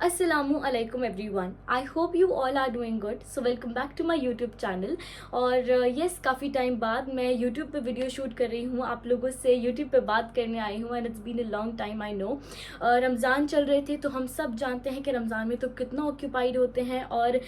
अस्सलामु अलैकुम everyone, I hope you all are doing good. So welcome back to my YouTube channel. और yes, काफ़ी time बाद मैं यूट्यूब पे वीडियो शूट कर रही हूँ, आप लोगों से यूट्यूब पे बात करने आई हूँ। And it's been a long time, I know. Ramzan चल रहे थे तो हम सब जानते हैं कि रमज़ान में तो कितना ऑक्यूपाइड होते हैं। और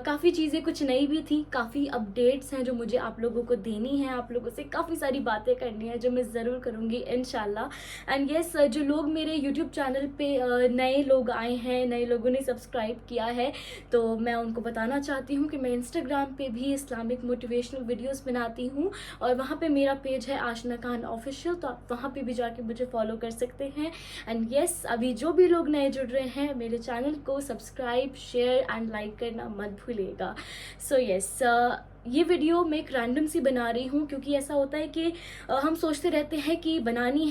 काफ़ी चीज़ें कुछ नई भी थी, काफ़ी अपडेट्स हैं जो मुझे आप लोगों को देनी है, आप लोगों से काफ़ी सारी बातें करनी है जो मैं ज़रूर करूँगी इंशाल्लाह। एंड यस, जो लोग मेरे यूट्यूब चैनल पे नए लोग आए हैं, नए लोगों ने सब्सक्राइब किया है, तो मैं उनको बताना चाहती हूँ कि मैं इंस्टाग्राम पे भी इस्लामिक मोटिवेशनल वीडियोस बनाती हूँ और वहाँ पे मेरा पेज है आशना खान ऑफिशियल, तो आप वहाँ पे भी जाके मुझे फॉलो कर सकते हैं। एंड यस, अभी जो भी लोग नए जुड़ रहे हैं मेरे चैनल को सब्सक्राइब, शेयर एंड लाइक करना मत भूलिएगा। सो यस, ये वीडियो मैं एक रैंडम सी बना रही हूँ क्योंकि ऐसा होता है कि हम सोचते रहते हैं कि बनानी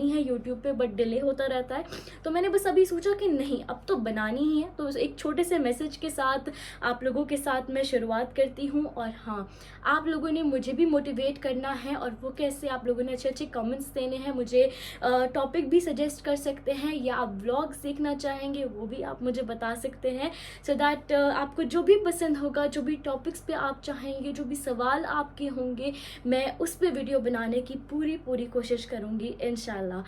है यूट्यूब पे, बट डिले होता रहता है। तो मैंने बस अभी सोचा कि नहीं, अब तो बनानी ही है, तो एक छोटे से मैसेज के साथ आप लोगों के साथ मैं शुरुआत करती हूँ। और हाँ, आप लोगों ने मुझे भी मोटिवेट करना है, और वो कैसे, आप लोगों ने अच्छे अच्छे कमेंट्स देने हैं, मुझे टॉपिक भी सजेस्ट कर सकते हैं, या आप व्लॉग्स देखना चाहेंगे वो भी आप मुझे बता सकते हैं। सो दैट आपको जो भी पसंद होगा, जो भी टॉपिक्स पे आप चाहेंगे, जो भी सवाल आपके होंगे, मैं उस पे वीडियो बनाने की पूरी कोशिश करूँगी इंशाल्लाह।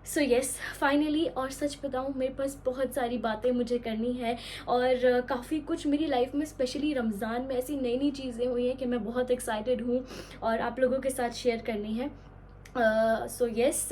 सो यस, फाइनली, और सच बताऊँ, मेरे पास बहुत सारी बातें मुझे करनी है, और काफ़ी कुछ मेरी लाइफ में स्पेशली रमज़ान में ऐसी नई नई चीज़ें हुई हैं कि मैं बहुत एक्साइटेड हूँ और आप लोगों के साथ शेयर करनी है। सो यस,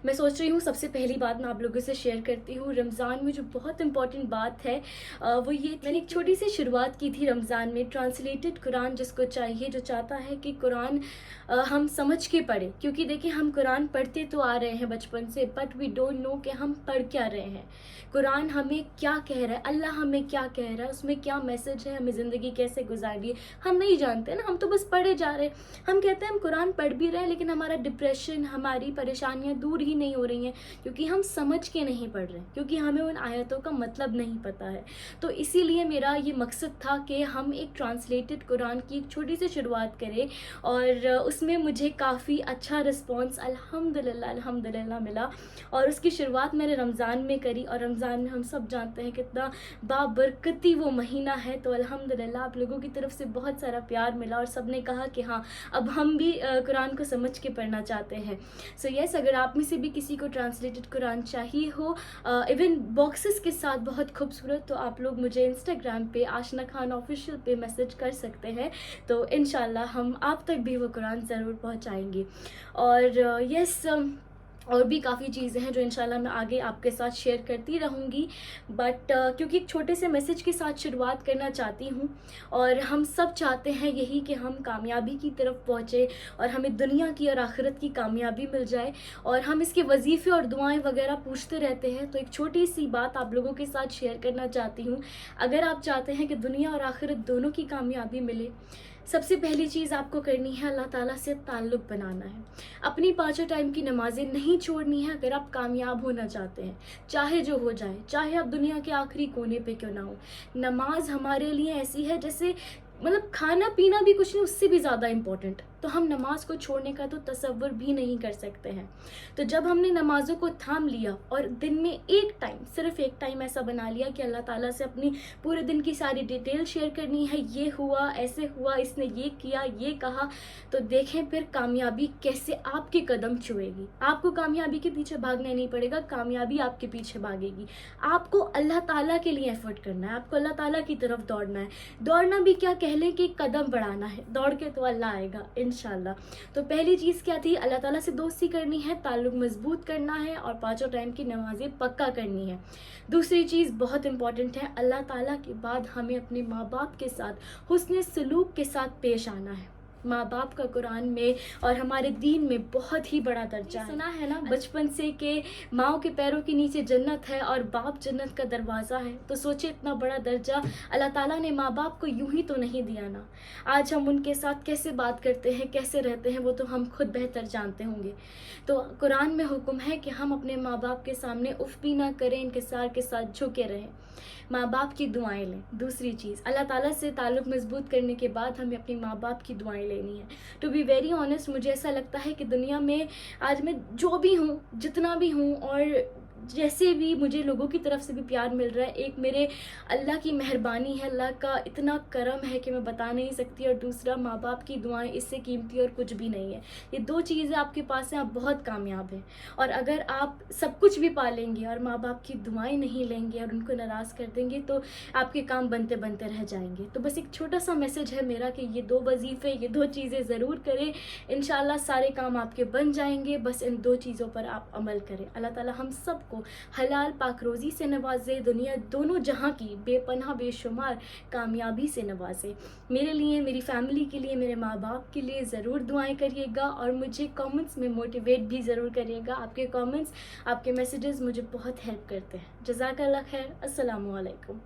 मैं सोच रही हूँ सबसे पहली बात मैं आप लोगों से शेयर करती हूँ। रमज़ान में जो बहुत इंपॉर्टेंट बात है वो ये, मैंने एक छोटी सी शुरुआत की थी रमज़ान में। ट्रांसलेटेड कुरान जिसको चाहिए, जो चाहता है कि कुरान हम समझ के पढ़े, क्योंकि देखिए हम कुरान पढ़ते तो आ रहे हैं बचपन से, बट वी डोंट नो कि हम पढ़ क्या रहे हैं, कुरान हमें क्या कह रहा है, अल्लाह हमें क्या कह रहा है, उसमें क्या मैसेज है, हमें ज़िंदगी कैसे गुजारनी है, हम नहीं जानते ना। हम तो बस पढ़े जा रहे हैं, हम कहते हैं हम कुरान पढ़ भी रहे हैं, लेकिन हमारा डिप्रेशन, हमारी परेशानियां दूर ही नहीं हो रही हैं, क्योंकि हम समझ के नहीं पढ़ रहे, क्योंकि हमें उन आयतों का मतलब नहीं पता है। तो इसीलिए मेरा ये मकसद था कि हम एक ट्रांसलेटेड कुरान की एक छोटी सी शुरुआत करें, और उसमें मुझे काफ़ी अच्छा रिस्पॉन्स अल्हम्दुलिल्लाह मिला। और उसकी शुरुआत मैंने रमज़ान में करी, और रमज़ान में हम सब जानते हैं कितना बाबरकती वो महीना है। तो अल्हम्दुलिल्लाह आप लोगों की तरफ से बहुत सारा प्यार मिला, और सब ने कहा कि हाँ, अब हम भी कुरान को समझ के पढ़ना चाहते हैं। सो यस, अगर आप में से भी किसी को ट्रांसलेटेड कुरान चाहिए हो, इवन बॉक्सेस के साथ बहुत खूबसूरत, तो आप लोग मुझे इंस्टाग्राम पे आशना खान ऑफिशियल पे मैसेज कर सकते हैं, तो इंशाल्लाह हम आप तक भी वो कुरान ज़रूर पहुंचाएंगे। और यस, और भी काफ़ी चीज़ें हैं जो इंशाल्लाह मैं आगे आपके साथ शेयर करती रहूँगी, बट क्योंकि एक छोटे से मैसेज के साथ शुरुआत करना चाहती हूँ, और हम सब चाहते हैं यही कि हम कामयाबी की तरफ पहुँचे, और हमें दुनिया की और आखिरत की कामयाबी मिल जाए, और हम इसके वजीफ़े और दुआएं वगैरह पूछते रहते हैं। तो एक छोटी सी बात आप लोगों के साथ शेयर करना चाहती हूँ। अगर आप चाहते हैं कि दुनिया और आखिरत दोनों की कामयाबी मिले, सबसे पहली चीज़ आपको करनी है, अल्लाह ताला से ताल्लुक़ बनाना है। अपनी 5 टाइम की नमाज़ें नहीं छोड़नी है अगर आप कामयाब होना चाहते हैं, चाहे जो हो जाए, चाहे आप दुनिया के आखिरी कोने पे क्यों ना हो। नमाज हमारे लिए ऐसी है जैसे, मतलब खाना पीना भी कुछ नहीं, उससे भी ज़्यादा इम्पोर्टेंट। तो हम नमाज को छोड़ने का तो तसव्वुर भी नहीं कर सकते हैं। तो जब हमने नमाज़ों को थाम लिया, और दिन में एक टाइम, सिर्फ एक टाइम ऐसा बना लिया कि अल्लाह ताला से अपनी पूरे दिन की सारी डिटेल शेयर करनी है, ये हुआ, ऐसे हुआ, इसने ये किया, ये कहा, तो देखें फिर कामयाबी कैसे आपके कदम छुएगी। आपको कामयाबी के पीछे भागना नहीं पड़ेगा, कामयाबी आपके पीछे भागेगी। आपको अल्लाह ताला के लिए एफर्ट करना है, आपको अल्लाह ताला की तरफ दौड़ना है। दौड़ना भी क्या, कह लें कि कदम बढ़ाना है, दौड़ के तो अल्लाह आएगा इंशाल्लाह। तो पहली चीज़ क्या थी, अल्लाह ताला से दोस्ती करनी है, ताल्लुक मजबूत करना है, और 5 टाइम की नमाजें पक्का करनी है। दूसरी चीज़ बहुत इंपॉर्टेंट है, अल्लाह ताला के बाद हमें अपने माँ बाप के साथ हुस्न सलूक के साथ पेश आना है। माँ बाप का कुरान में और हमारे दीन में बहुत ही बड़ा दर्जा है। सुना है ना बचपन से कि माँ के पैरों के नीचे जन्नत है और बाप जन्नत का दरवाज़ा है। तो सोचे, इतना बड़ा दर्जा अल्लाह ताला ने माँ बाप को यूं ही तो नहीं दिया ना। आज हम उनके साथ कैसे बात करते हैं, कैसे रहते हैं, वो तो हम खुद बेहतर जानते होंगे। तो कुरान में हुक्म है कि हम अपने माँ बाप के सामने उफ भी ना करें, इंकिसार के साथ झुके रहें, माँ बाप की दुआएं लें। दूसरी चीज़, अल्लाह ताला से ताल्लुक़ मजबूत करने के बाद हमें अपने माँ बाप की दुआएं लेनी है। टू बी वेरी ऑनेस्ट, मुझे ऐसा लगता है कि दुनिया में आज मैं जो भी हूँ, जितना भी हूँ, और جیسے بھی مجھے لوگوں کی طرف سے بھی پیار مل رہا ہے، ایک میرے اللہ کی مہربانی ہے، اللہ کا اتنا کرم ہے کہ میں بتا نہیں سکتی، اور دوسرا ماں باپ کی دعائیں اس سے قیمتی اور کچھ بھی نہیں ہے. یہ 2 چیزیں آپ کے پاس ہیں، آپ بہت کامیاب ہیں. اور اگر آپ سب کچھ بھی پا لیں گے اور ماں باپ کی دعائیں نہیں لیں گے اور ان کو ناراض کر دیں گے تو آپ کے کام بنتے بنتے رہ جائیں گے. تو بس ایک چھوٹا سا میسج ہے میرا کہ یہ 2 وظیفے، یہ 2 چیزیں ضرور کریں، انشاءاللہ سارے کام آپ کے بن جائیں گے. بس ان 2 چیزوں پر آپ عمل کریں. اللہ تعالی ہم سب کو حلال پاک روزی سے نوازے، دنیا دونوں جہاں کی بے پناہ بے شمار کامیابی سے نوازے. میرے لیے، میری فیملی کے لیے، میرے ماں باپ کے لیے ضرور دعائیں کریے گا، اور مجھے کامنٹس میں موٹیویٹ بھی ضرور کریے گا. آپ کے کامنٹس، آپ کے میسیجز مجھے بہت ہیلپ کرتے ہیں. جزاک اللہ خیر. السلام علیکم.